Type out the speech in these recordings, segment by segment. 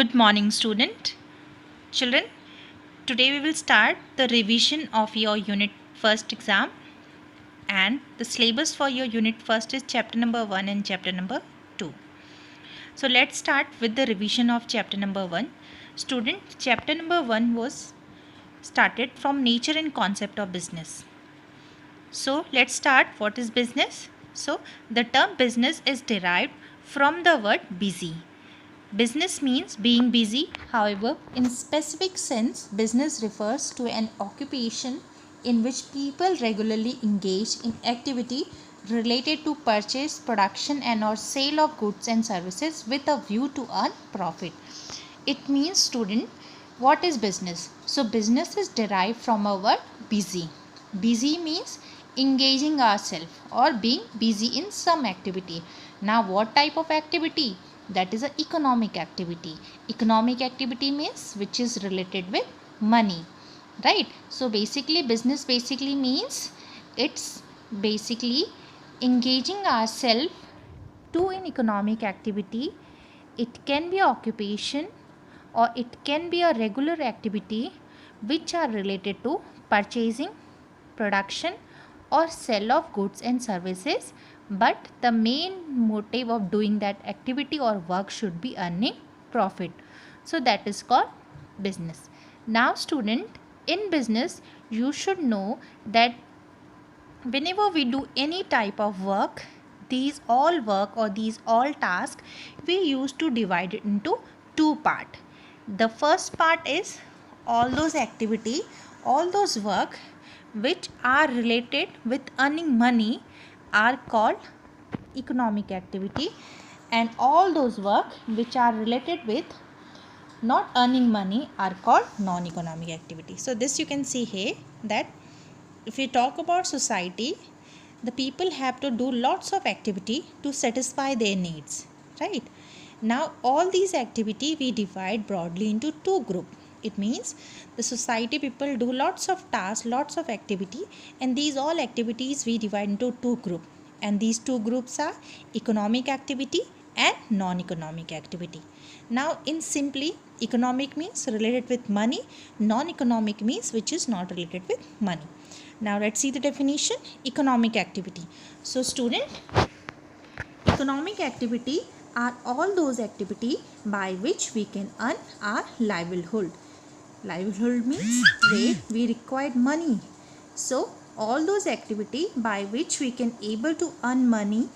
Good morning, student. Children, today we will start the revision of your unit first exam, and the syllabus for your unit first is chapter number 1 and chapter number 2. So let's start with the revision of chapter number 1. Student, chapter number 1 was started from nature and concept of business. So let's start. What is business? So the term business is derived from the word busy. Business means being busy. However, in specific sense, business refers to an occupation in which people regularly engage in activity related to purchase, production and or sale of goods and services with a view to earn profit. It means, student, what is business? So business is derived from a word busy. Busy means engaging ourselves or being busy in some activity. Now what type of activity? That is an economic activity. Economic activity means which is related with money, right? So basically business basically means it's basically engaging ourselves to an economic activity. It can be occupation or it can be a regular activity which are related to purchasing, production or sale of goods and services, but the main motive of doing that activity or work should be earning profit. So that is called business. Now student, in business you should know that whenever we do any type of work, these all work or these all tasks we used to divide it into two part. The first part is all those activity, all those work which are related with earning money are called economic activity, and all those work which are related with not earning money are called non-economic activity. So this you can see here that if we talk about society, the people have to do lots of activity to satisfy their needs, right? Now all these activity we divide broadly into two group. It means the society people do lots of tasks, lots of activity, and these all activities we divide into two group, and these two groups are economic activity and non-economic activity. Now in simply, economic means related with money, non-economic means which is not related with money. Now let's see the definition. Economic activity. So student, economic activity are all those activity by which we can earn our livelihood. Livelihood means where we require money. So all those activity by which we can able to earn money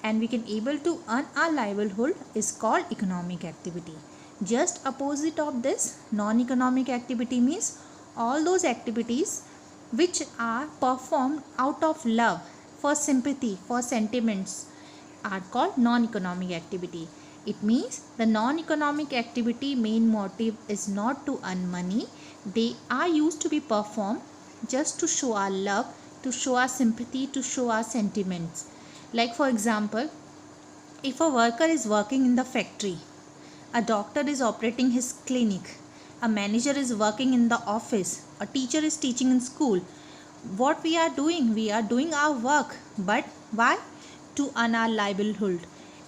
and we can able to earn our livelihood is called economic activity. Just opposite of this, non-economic activity means all those activities which are performed out of love, for sympathy, for sentiments are called non-economic activity. It means the non-economic activity main motive is not to earn money. They are used to be performed just to show our love, to show our sympathy, to show our sentiments. Like for example, if a worker is working in the factory, a doctor is operating his clinic, a manager is working in the office, a teacher is teaching in school, what we are doing? We are doing our work, but why? To earn our livelihood.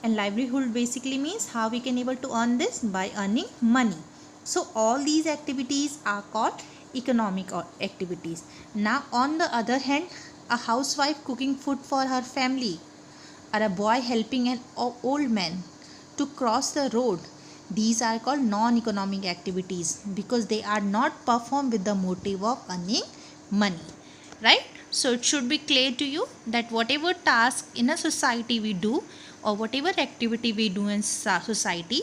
And livelihood basically means how we can able to earn this by earning money. So all these activities are called economic activities. Now on the other hand, a housewife cooking food for her family, or a boy helping an old man to cross the road, these are called non-economic activities because they are not performed with the motive of earning money, right? So it should be clear to you that whatever task in a society we do or whatever activity we do in society,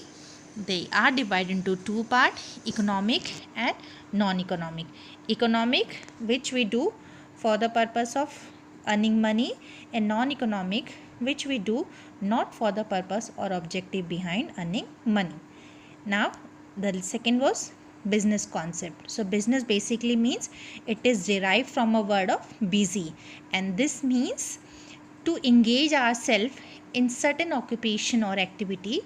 they are divided into two parts, economic and non-economic. Economic, which we do for the purpose of earning money, and non-economic, which we do not for the purpose or objective behind earning money. Now the second was business concept. So business basically means it is derived from a word of busy, and this means to engage ourselves in certain occupation or activity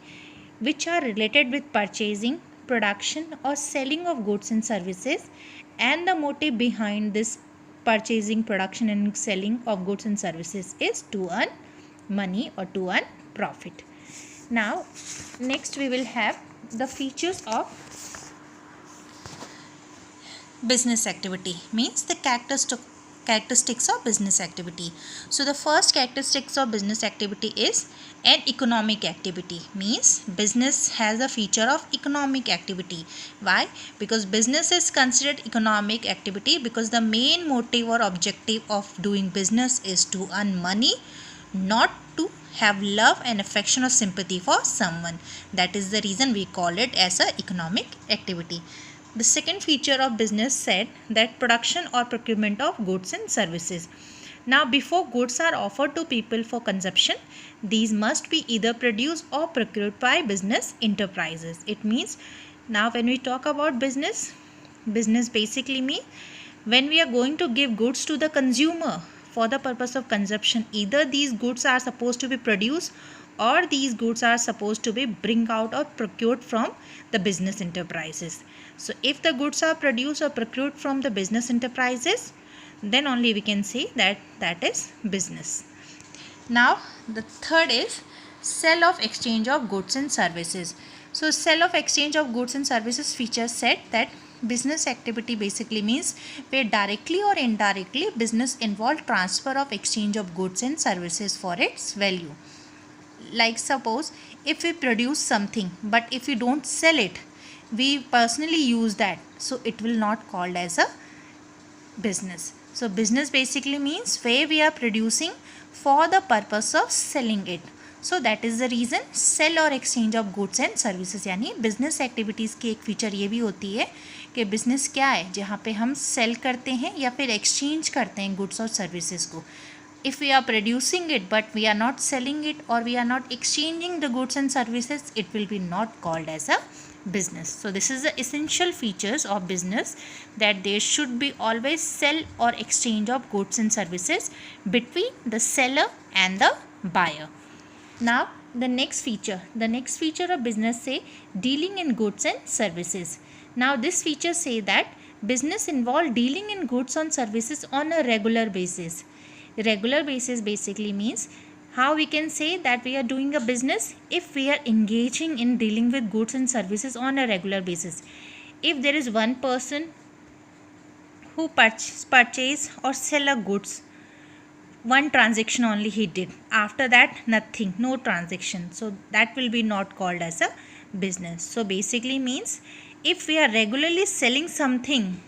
which are related with purchasing, production or selling of goods and services, and the motive behind this purchasing, production and selling of goods and services is to earn money or to earn profit. Now next we will have the features of business activity means the characteristics of business activity. So the first characteristics of business activity is an economic activity, means business has a feature of economic activity. Why? Because business is considered economic activity because the main motive or objective of doing business is to earn money, not to have love and affection or sympathy for someone. That is the reason we call it as a economic activity. The second feature of business said that production or procurement of goods and services. Now, before goods are offered to people for consumption, these must be either produced or procured by business enterprises. It means now when we talk about business basically means when we are going to give goods to the consumer for the purpose of consumption, either these goods are supposed to be produced or these goods are supposed to be bring out or procured from the business enterprises. So if the goods are produced or procured from the business enterprises, then only we can say that that is business. Now the third is sale of exchange of goods and services. So sale of exchange of goods and services feature said that business activity basically means where directly or indirectly business involve transfer of exchange of goods and services for its value. Like suppose if we produce something but if we don't sell it, we personally use that, so it will not called as a business. So business basically means where we are producing for the purpose of selling it. So that is the reason sell और exchange of goods and services, यानी business activities की एक feature ये भी होती है कि business क्या है जहाँ पे हम sell करते हैं या फिर exchange करते हैं goods और services को. If we are producing it but we are not selling it or we are not exchanging the goods and services, it will be not called as a business. So this is the essential features of business, that there should be always sell or exchange of goods and services between the seller and the buyer. Now the next feature of business say dealing in goods and services. Now this feature say that business involve dealing in goods and services on a regular basis. Regular basis basically means how we can say that we are doing a business if we are engaging in dealing with goods and services on a regular basis. If there is one person who purchase or sell a goods, one transaction only he did, after that nothing, no transaction, so that will be not called as a business. So basically means if we are regularly selling something,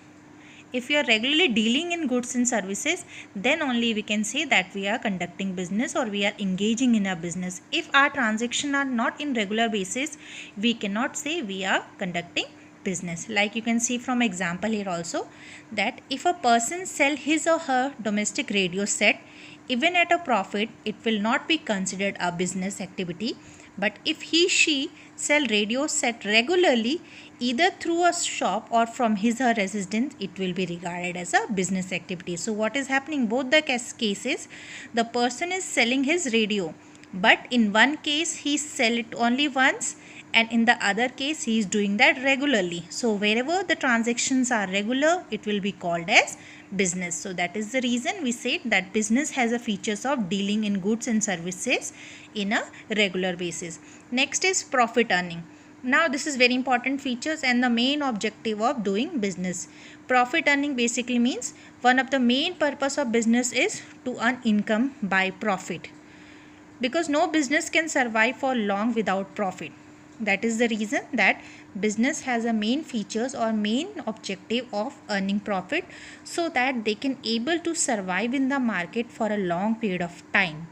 if we are regularly dealing in goods and services, then only we can say that we are conducting business or we are engaging in a business. If our transactions are not in regular basis, we cannot say we are conducting business. Like you can see from example here also, that if a person sell his or her domestic radio set even at a profit, it will not be considered a business activity. But if he/she sell radio set regularly either through a shop or from his or her residence, it will be regarded as a business activity. So what is happening? Both the cases, the person is selling his radio, but in one case he sell it only once and in the other case he is doing that regularly. So wherever the transactions are regular, it will be called as business. So that is the reason we said that business has a features of dealing in goods and services in a regular basis. Next is profit earning. Now this is very important features and the main objective of doing business. Profit earning basically means one of the main purpose of business is to earn income by profit, because no business can survive for long without profit. That is the reason that business has a main features or main objective of earning profit, so that they can able to survive in the market for a long period of time.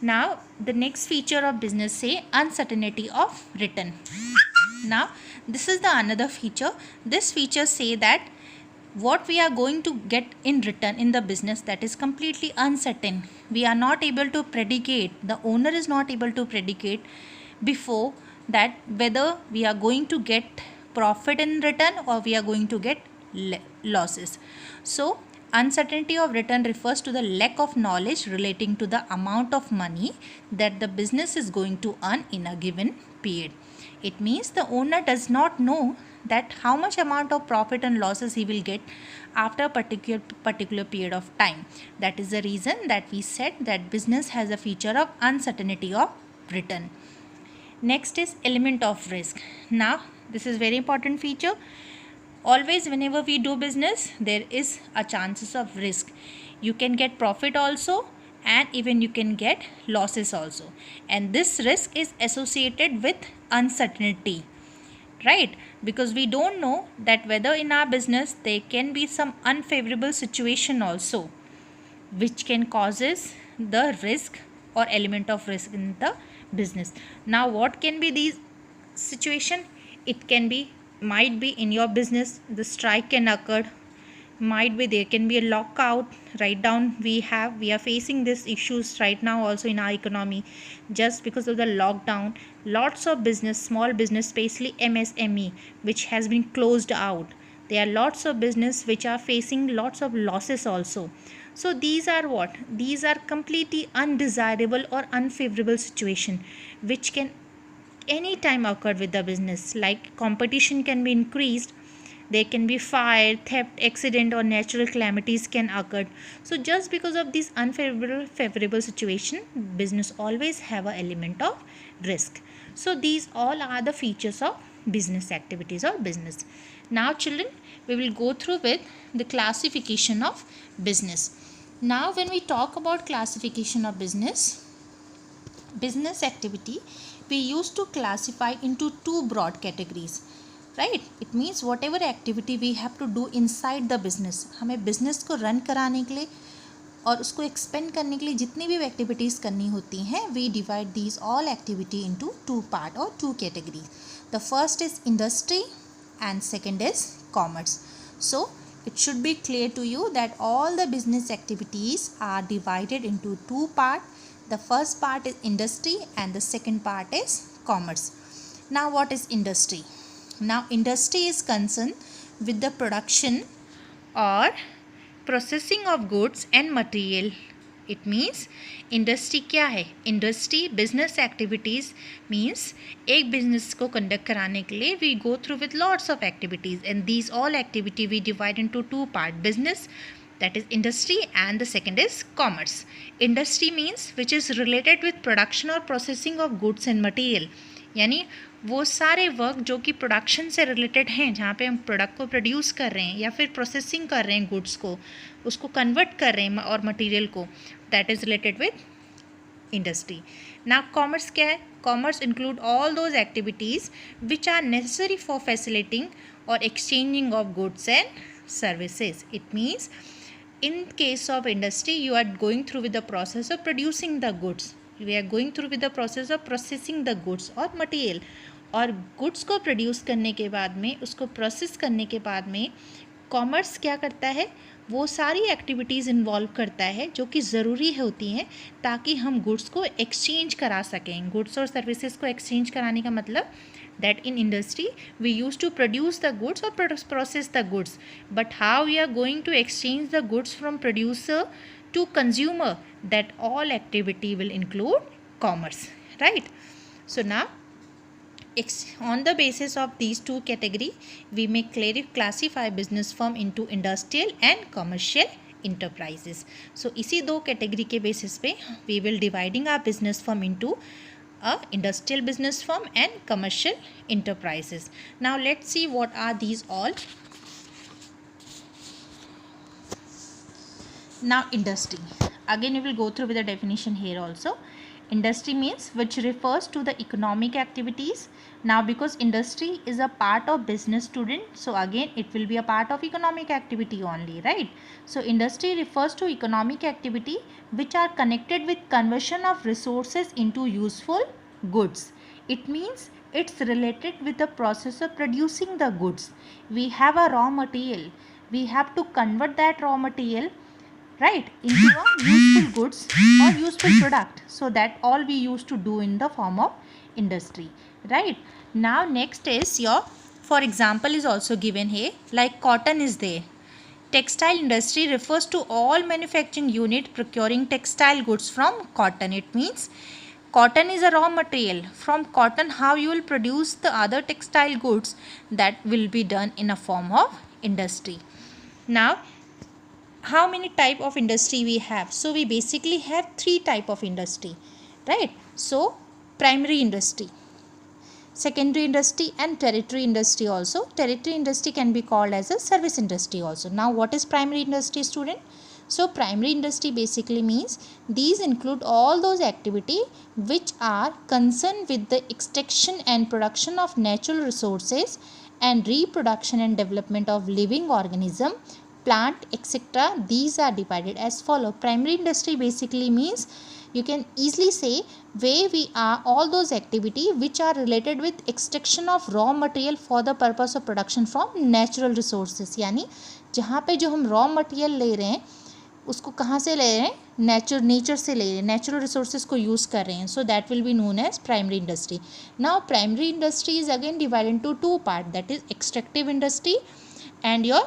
Now the next feature of business say uncertainty of return. Now this is the another feature. This feature say that what we are going to get in return in the business, that is completely uncertain. We are not able to predicate, the owner is not able to predicate before that whether we are going to get profit in return or we are going to get losses. So uncertainty of return refers to the lack of knowledge relating to the amount of money that the business is going to earn in a given period. It means the owner does not know that how much amount of profit and losses he will get after a particular period of time. That is the reason that we said that business has a feature of uncertainty of return. Next is element of risk. Now this is very important feature. Always whenever we do business, there is a chances of risk. You can get profit also, and even you can get losses also, and this risk is associated with uncertainty, right? Because we don't know that whether in our business there can be some unfavorable situation also, which can causes the risk or element of risk in the business. Now what can be these situation? It can be, might be in your business the strike can occur, might be there can be a lockout. Right down, we are facing these issues right now also in our economy. Just because of the lockdown, lots of business, small business, especially MSME, which has been closed out. There are lots of business which are facing lots of losses also. So these are what? These are completely undesirable or unfavorable situation which can any time occur with the business. Like competition can be increased, there can be fire, theft, accident, or natural calamities can occur. So just because of this unfavorable favorable situation, business always have an element of risk. So these all are the features of business activities or business. Now children, we will go through with the classification of business. Now when we talk about classification of business activity, we used to classify into two broad categories, right? It means whatever activity we have to do inside the business, हमें business को run कराने के लिए और उसको expand करने के लिए जितनी भी activities करनी होती हैं, we divide these all activity into two part or two categories. The first is industry and second is commerce. So it should be clear to you that all the business activities are divided into two part. The first part is industry and the second part is commerce. Now what is industry? Now industry is concerned with the production or processing of goods and material. It means industry क्या है? Industry business activities means एक business को conduct कराने के लिए we go through with lots of activities, and these all activity we divide into two part: business, that is industry, and the second is commerce. Industry means which is related with production or processing of goods and material, यानी वो सारे work जो कि production से related हैं, जहाँ पे हम प्रोडक्ट को प्रोड्यूस कर रहे हैं या फिर प्रोसेसिंग कर रहे हैं गुड्स को, उसको कन्वर्ट कर रहे हैं और मटेरियल को, that is related with industry. Now commerce क्या है? Commerce include all those activities which are necessary for facilitating और exchanging of goods and services. It means in case of industry, you are going through with the process of producing the goods. We are going through with the process of processing the goods or material. और goods को produce करने के बाद में, उसको process करने के बाद में, कॉमर्स क्या करता है? वो सारी एक्टिविटीज़ इन्वॉल्व करता है जो कि ज़रूरी होती हैं ताकि हम गुड्स को एक्सचेंज करा सकें. गुड्स और सर्विसेज को एक्सचेंज कराने का मतलब that in industry we used to produce the goods or process the goods, but how we are going to exchange the goods from producer to consumer, that all activity will include commerce, right? So now on the basis of these two category, we may classify business firm into industrial and commercial enterprises. So इसी दो category के basis पे we will dividing our business firm into a industrial business firm and commercial enterprises. Now let's see what are these all. Now industry, again we will go through with the definition here also. Industry means which refers to the economic activities. Now because industry is a part of business student, so again it will be a part of economic activity only, right? So industry refers to economic activity which are connected with conversion of resources into useful goods. It means it's related with the process of producing the goods. We have a raw material, we have to convert that raw material, right, into a useful goods or useful product. So that all we used to do in the form of industry, right? Now next is your, for example is also given here, like cotton is there. Textile industry refers to all manufacturing unit procuring textile goods from cotton. It means cotton is a raw material. From cotton how you will produce the other textile goods, that will be done in a form of industry. Now how many type of industry we have? So we basically have three type of industry, right? So primary industry, secondary industry and tertiary industry also. Tertiary industry can be called as a service industry also. Now what is primary industry, student? So primary industry basically means these include all those activity which are concerned with the extraction and production of natural resources and reproduction and development of living organism, plant, etc. These are divided as follow. Primary industry basically means, you can easily say, where we are all those activity which are related with extraction of raw material for the purpose of production from natural resources. यानी जहाँ पे जो हम raw material ले रहे हैं उसको कहाँ से ले रहे हैं, नेचर से ले रहे हैं, नेचुरल रिसोर्सेज को यूज़ कर रहे हैं. So that will be known as primary industry. Now primary industry is again divide into two part, that is extractive industry and your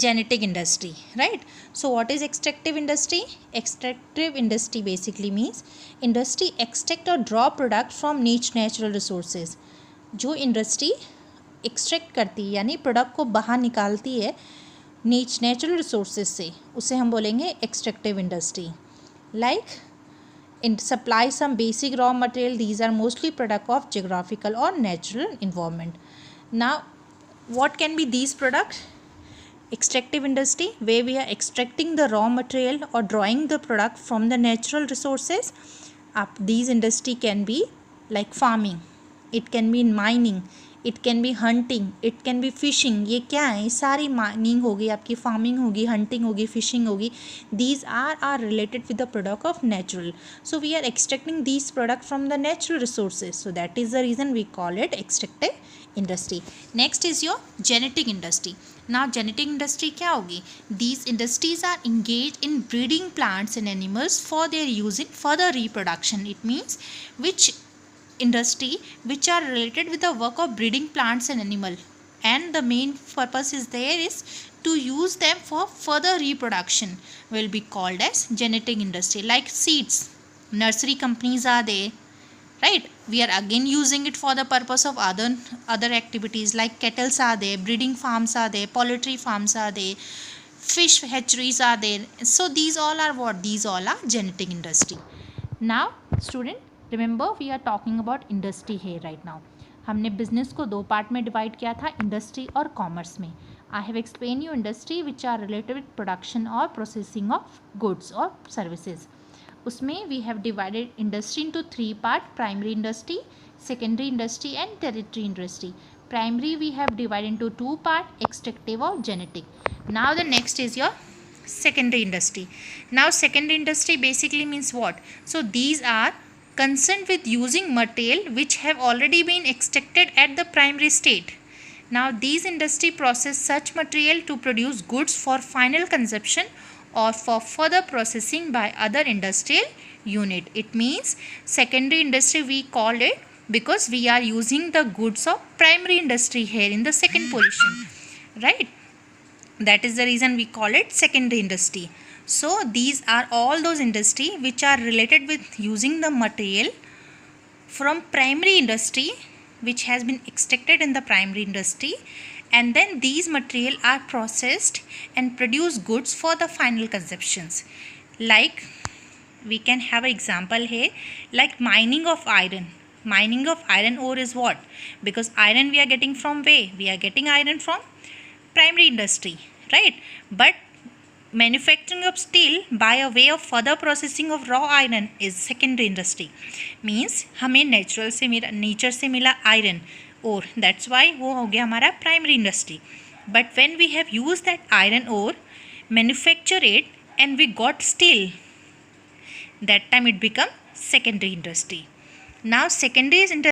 genetic industry, right? So what is extractive industry? Extractive industry basically means industry extract or draw product from natural resources. जो industry extract करती है यानी product को बाहर निकालती है natural resources से, उसे हम बोलेंगे extractive industry. Like in supply some basic raw material, these are mostly product of geographical or natural environment. Now what can be these products? Extractive industry, where we are extracting the raw material or drawing the product from the natural resources. These industry can be like farming, it can be in mining, it can be hunting, it can be fishing. ये क्या है, सारी mining होगी आपकी, farming होगी, hunting होगी, fishing होगी. These are related with the product of natural. So we are extracting these product from the natural resources. So that is the reason we call it extractive industry. Next is your genetic industry. Now genetic industry क्या होगी? These industries are engage in breeding plants and animals for their use in further reproduction. It means which industry which are related with the work of breeding plants and animal, and the main purpose is there is to use them for further reproduction, will be called as genetic industry. Like seeds, nursery companies are there, right? We are again using it for the purpose of other activities. Like kettles are there, breeding farms are there, poultry farms are there, fish hatcheries are there. So these all are what? These all are genetic industry. Now student, remember we are talking about industry है right now. हमने business को दो part में divide किया था, industry और commerce में. I have explain you industry which are related with production और प्रोसेसिंग ऑफ गुड्स और सर्विसेज. उसमें we have divided industry into three part, primary industry, secondary industry and territory industry. Primary we have divided into two part, extractive और genetic. Now the next is your secondary industry. Now secondary industry basically means what? So these are concerned with using material which have already been extracted at the primary state. Now these industry process such material to produce goods for final consumption or for further processing by other industrial unit. It means secondary industry we call it because we are using the goods of primary industry here in the second position, right? That is the reason we call it secondary industry. So these are all those industry which are related with using the material from primary industry which has been extracted in the primary industry, and then these material are processed and produce goods for the final consumptions. Like we can have an example here, like mining of iron. Mining of iron ore is what? Because iron we are getting from where? We are getting iron from primary industry, right? But manufacturing of steel by a way of further processing of raw iron is secondary industry. Means हमें nature से मिला iron और that's why वो हो गया हमारा primary industry. But when we have use that iron और manufacture it and we got steel, that time it become secondary industry. Now secondary